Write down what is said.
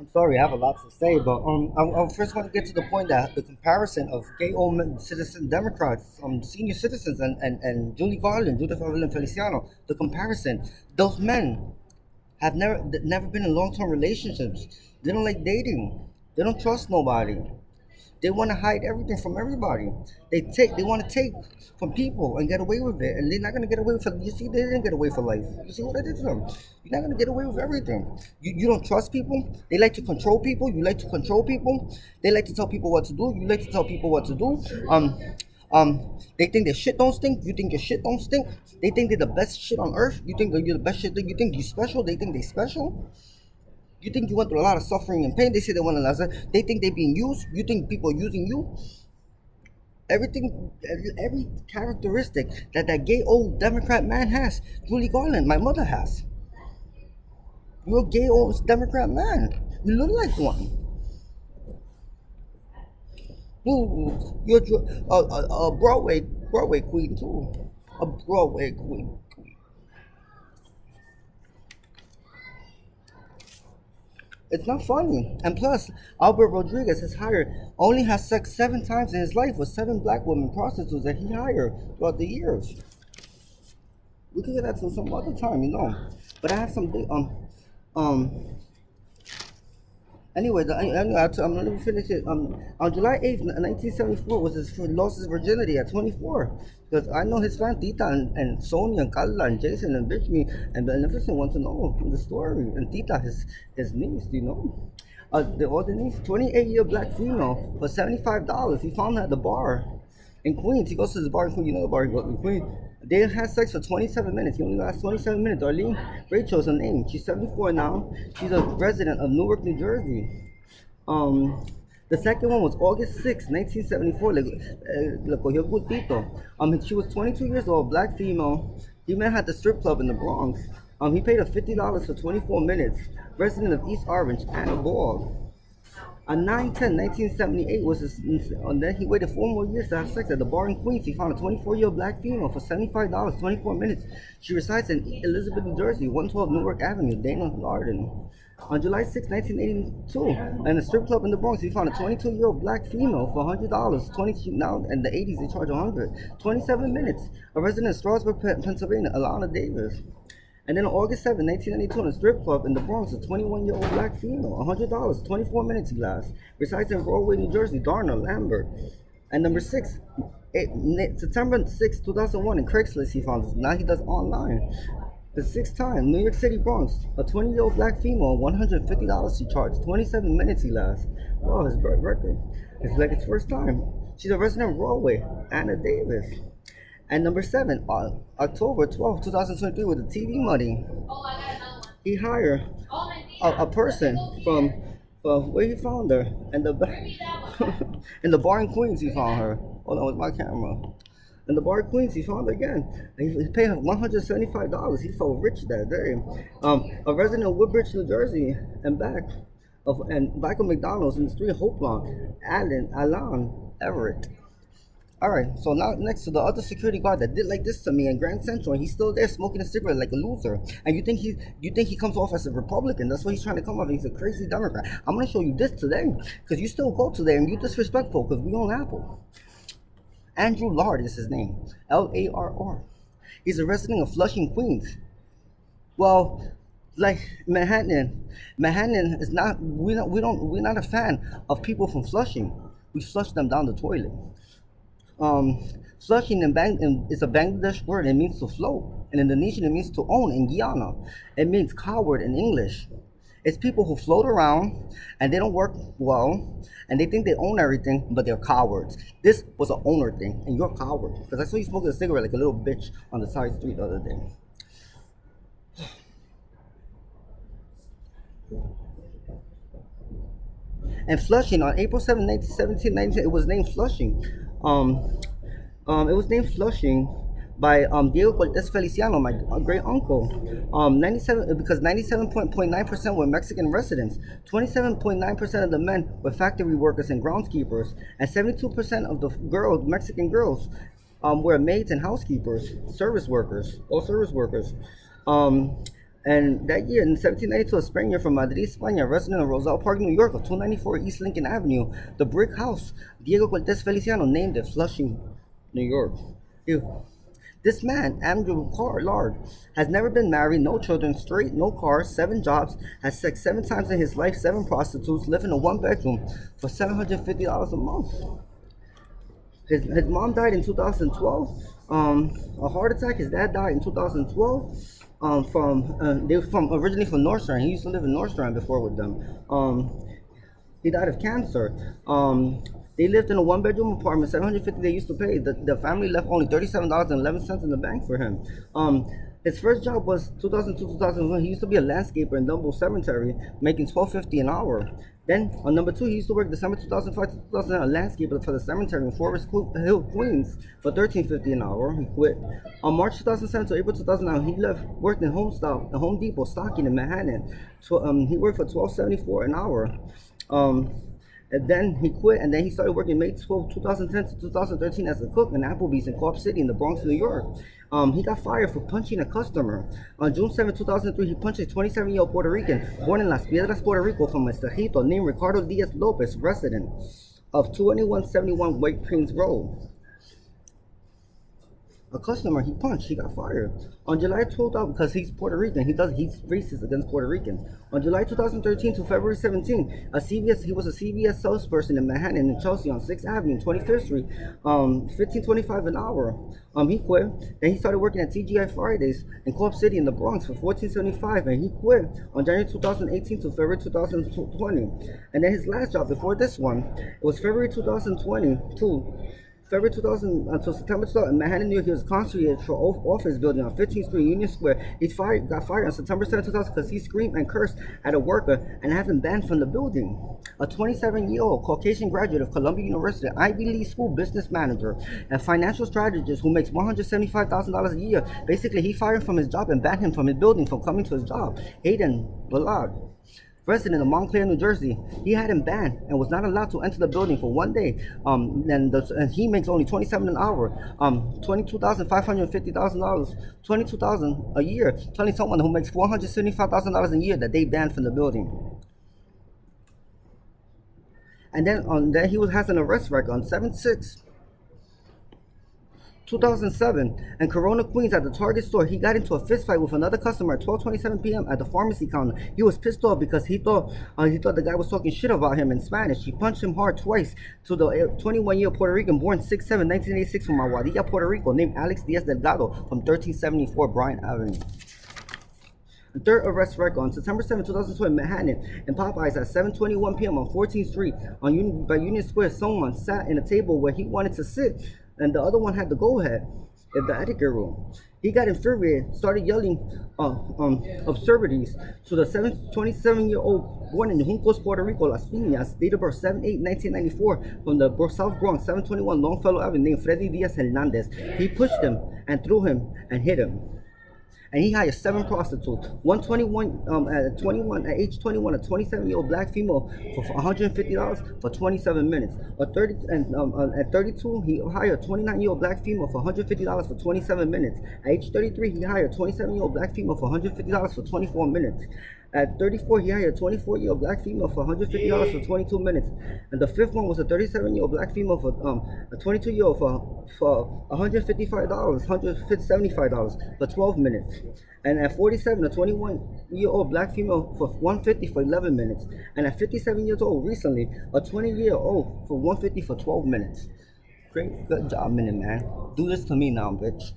I'm sorry, I have a lot to say, but I first want to get to the point that the comparison of gay old citizen Democrats, senior citizens, and Julie Garland, Judith Evelyn Feliciano, the comparison, those men have never been in long term relationships. They don't like dating. They don't trust nobody. They want to hide everything from everybody. They want to take from people and get away with it, and they're not gonna get away with it. You see, they didn't get away for life. You see what I did to them? You're not gonna get away with everything. You don't trust people. They like to control people. You like to control people. They like to tell people what to do. You like to tell people what to do. They think their shit don't stink. You think your shit don't stink. They think they're the best shit on earth. You think that you're the best shit. You think you're special. They think they special. You think you went through a lot of suffering and pain. They say they want to last. They think they're being used. You think people are using you. Everything, every characteristic that gay old Democrat man has, Julie Garland, my mother has. You're a gay old Democrat man. You look like one. You're a Broadway queen too. A Broadway queen. It's not funny. And plus, Albert Rodriguez, his hire, only has sex 7 times in his life with 7 black women prostitutes that he hired throughout the years. We could get that to some other time. But I have some um anyway, I'm gonna finish it. On July 8th, 1974, was his lost his virginity at 24. Because I know his fan Tita and Sonia and Carla and Jason and Bishmi and Beneficent want to know the story. And Tita, his niece. The older niece, 28-year black female for $75. He found her at the bar in Queens. He goes to the bar in Queens. You know the bar he goes in Queens. They had sex for 27 minutes. He only lasts 27 minutes. Darlene Rachel's her name. She's 74 now. She's a resident of Newark, New Jersey. Um, the second one was August 6, 1974. Le cogió gustito. She was 22 years old, black female. He met her at the strip club in the Bronx. He paid her $50 for 24 minutes. Resident of East Orange, Anna Ball. On 9/10/1978 was his, and then he waited 4 more years to have sex at the bar in Queens. He found a 24-year black female for $75, 24 minutes. She resides in Elizabeth, New Jersey, 112 Newark Avenue, Dana Larden. On July 6, 1982, in a strip club in the Bronx, he found a 22-year-old black female for $100. Now in the 80s they charge 100. 27 minutes. A resident of Strasburg, Pennsylvania, Alana Davis. And then on August 7, 1992, in a strip club in the Bronx, a 21-year-old black female, $100, 24 minutes he lasts, resides in Broadway, New Jersey, Darna Lambert. And number 6, September 6, 2001, in Craigslist he found this. Now he does online. The sixth time, New York City, Bronx, a 20-year-old black female, $150 she charged, 27 minutes he lasts. Wow, his record. It's like his first time. She's a resident of Broadway, Anna Davis. And number 7, October 12, 2023, with the TV money, he hired a person from where he found her, and in the bar in Queens he found her. Hold on, with my camera. In the bar in Queens he found her again, and he paid her $175. He felt rich that day. A resident of Woodbridge, New Jersey, and back of McDonald's in the street Hope Lawn, Alan Everett. All right, so now next to the other security guard that did like this to me in Grand Central, and he's still there smoking a cigarette like a loser. And you think he comes off as a Republican? That's what he's trying to come off. He's a crazy Democrat. I'm gonna show you this today, because you still go to there and you disrespectful because we own Apple. Andrew Larr is his name, Larr. He's a resident of Flushing, Queens. Well, like Manhattan is not. We're not a fan of people from Flushing. We flush them down the toilet. Um, Flushing is a Bangladesh word. It means to float. In Indonesian, it means to own. In Guyana, it means coward in English. It's people who float around and they don't work well and they think they own everything, but they're cowards. This was an owner thing, and you're a coward. Because I saw you smoking a cigarette like a little bitch on the side street the other day. And Flushing, on April 7, 1917, it was named Flushing. Um, it was named Flushing by Diego Cortés Feliciano, my great uncle. 97 because 97.9% were Mexican residents. 27.9% of the men were factory workers and groundskeepers, and 72% of the Mexican girls, were maids and housekeepers, service workers, all service workers. Um, And that year, in 1792, a Spaniard from Madrid, Spain, resident of Roselle Park, New York, of 294 East Lincoln Avenue, the brick house, Diego Cortez Feliciano named it Flushing, New York. Ew. This man, Andrew Larr, has never been married, no children, straight, no car, 7 jobs, has sex 7 times in his life, 7 prostitutes, live in a 1 bedroom for $750 a month. His mom died in 2012. A heart attack. His dad died in 2012. From they were from originally from North Strand. He used to live in North Strand before with them. He died of cancer. They lived in a 1 bedroom apartment, 750 they used to pay. The family left only $37.11 in the bank for him. His first job was 2002 2001. He used to be a landscaper in Dumbo Cemetery, making 12.50 an hour. Then on number two, he used to work December 2005 to 2009 a landscaper for the cemetery in Forest Hill, Queens, for 13.50 an hour. He quit. On March 2007 to April 2009, he left worked in Home Depot stocking in Manhattan. He worked for 12.74 an hour. And then he quit, and then he started working May 12, 2010 to 2013 as a cook in Applebee's in Co-op City in the Bronx, New York. He got fired for punching a customer. On June 7, 2003, he punched a 27-year-old Puerto Rican born in Las Piedras, Puerto Rico from Estejito named Ricardo Diaz Lopez, resident of 2171 White Plains Road. A customer he punched, he got fired. On July 12th, because he's Puerto Rican, he's racist against Puerto Ricans. On July 2013 to February 17, he was a CVS salesperson in Manhattan and Chelsea on 6th Avenue, 25th Street, 15.25 an hour. He quit. Then he started working at TGI Fridays in Co-op City in the Bronx for 14.75, and he quit on January 2018 to February 2020. And then his last job before this one, it was February 2022. February 2000 until September 2000 in Manhattan, New York, he was concierge for office building on 15th Street, Union Square. Got fired on September 7, 2000 because he screamed and cursed at a worker and had him banned from the building. A 27-year-old Caucasian graduate of Columbia University, Ivy League school business manager and financial strategist who makes $175,000 a year. Basically, he fired him from his job and banned him from his building from coming to his job. Hayden Ballard, resident of Montclair, New Jersey, he had him banned and was not allowed to enter the building for 1 day. And he makes only $27 an hour, $22,550,000, $22,000 a year. Telling someone who makes $475,000 a year that they banned from the building. And then he has an arrest record on 7/6. 2007, in Corona, Queens, at the Target store, he got into a fist fight with another customer at 12:27 p.m. at the pharmacy counter. He was pissed off because he thought the guy was talking shit about him in Spanish. He punched him hard twice to the 21-year Puerto Rican born 6/7, 1986 from Aguadilla, Puerto Rico, named Alex Diaz Delgado from 1374 Bryant Avenue. The third arrest record on September 7, 2020, Manhattan, in Popeyes at 7:21 p.m. on 14th Street by Union Square. Someone sat in a table where he wanted to sit, and the other one had the go-ahead in the etiquette room. He got infuriated, started yelling absurdities to the 27-year-old born in Juncos, Puerto Rico, Las Piñas, date of birth 7/8/1994, from the South Bronx, 721 Longfellow Avenue, named Freddy Diaz Hernandez. He pushed him and threw him and hit him. And he hired 7 prostitutes. At age 21, a 27-year-old black female for $150 for 27 minutes. At 32, he hired a 29-year-old black female for $150 for 27 minutes. At age 33, he hired a 27-year-old black female for $150 for 24 minutes. At 34, he hired a 24-year-old black female for $150 for 22 minutes. And the fifth one was a 37-year-old black female for a 22-year-old for $175 for 12 minutes. And at 47, a 21-year-old black female for $150 for 11 minutes. And at 57 years old, recently, a 20-year-old for $150 for 12 minutes. Great, good job, Minute Man. Do this to me now, bitch.